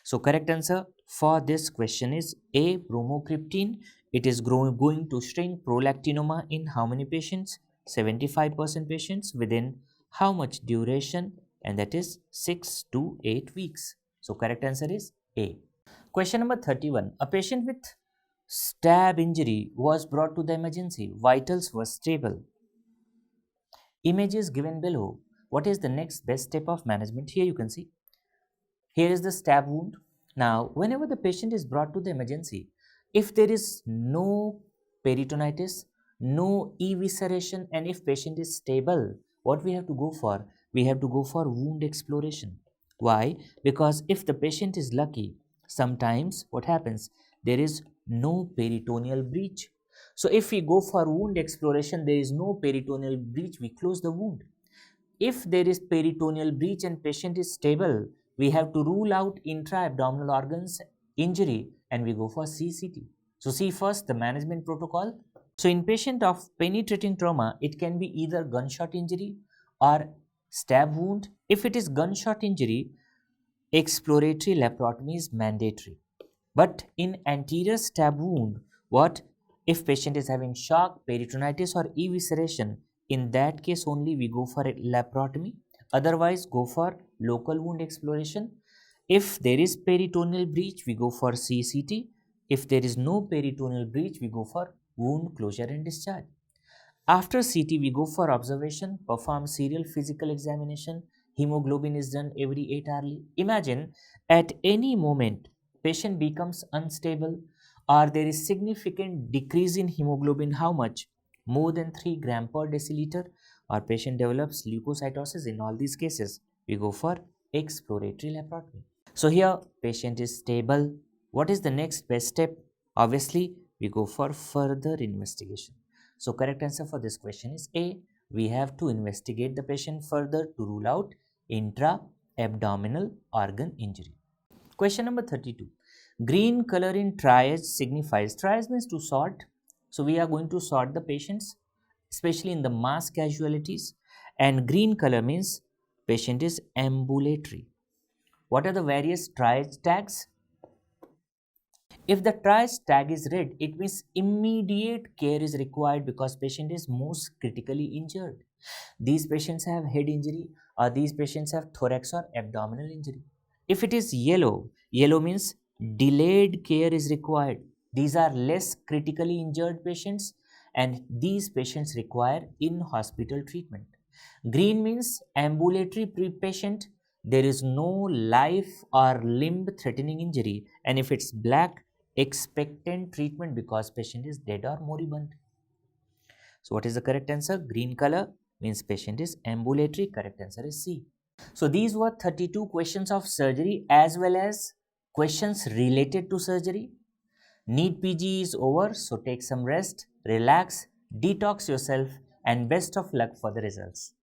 So correct answer for this question is A, bromocriptine. It is going to shrink prolactinoma in how many patients? 75% patients within how much duration? And that is 6 to 8 weeks. So correct answer is A. Question number 31. A patient with Stab injury was brought to the emergency. Vitals were stable. Images given below. What is the next best step of management? Here you can see. Here is the stab wound. Now, whenever the patient is brought to the emergency, if there is no peritonitis, no evisceration, and if patient is stable, what we have to go for? We have to go for wound exploration. Why? Because if the patient is lucky, sometimes what happens? There is no peritoneal breach. So if we go for wound exploration, there is no peritoneal breach, we close the wound. If there is peritoneal breach and patient is stable, we have to rule out intra-abdominal organs injury and we go for CCT. So see first the management protocol. So in patient of penetrating trauma, it can be either gunshot injury or stab wound. If it is gunshot injury, exploratory laparotomy is mandatory. But in anterior stab wound, what if patient is having shock, peritonitis or evisceration? In that case only we go for a laparotomy. Otherwise go for local wound exploration. If there is peritoneal breach, we go for CCT. If there is no peritoneal breach, we go for wound closure and discharge. After CT, we go for observation, perform serial physical examination. Hemoglobin is done every 8 hourly. Imagine at any moment patient becomes unstable or there is significant decrease in hemoglobin. How much? More than 3 gram per deciliter, or patient develops leukocytosis. In all these cases, we go for exploratory laparotomy. So here patient is stable. What is the next best step? Obviously, we go for further investigation. So correct answer for this question is A. We have to investigate the patient further to rule out intra-abdominal organ injury. Question number 32. Green color in triage signifies, triage means to sort. So we are going to sort the patients, especially in the mass casualties, and green color means patient is ambulatory. What are the various triage tags? If the triage tag is red, it means immediate care is required because patient is most critically injured. These patients have head injury or these patients have thorax or abdominal injury. If it is yellow, yellow means delayed care is required. These are less critically injured patients and these patients require in-hospital treatment. Green means ambulatory patient. There is no life or limb threatening injury, and if it's black, expectant treatment because patient is dead or moribund. So what is the correct answer? Green color means patient is ambulatory. Correct answer is C. So these were 32 questions of surgery as well as questions related to surgery. NEET PG is over, so take some rest, relax, detox yourself, and best of luck for the results.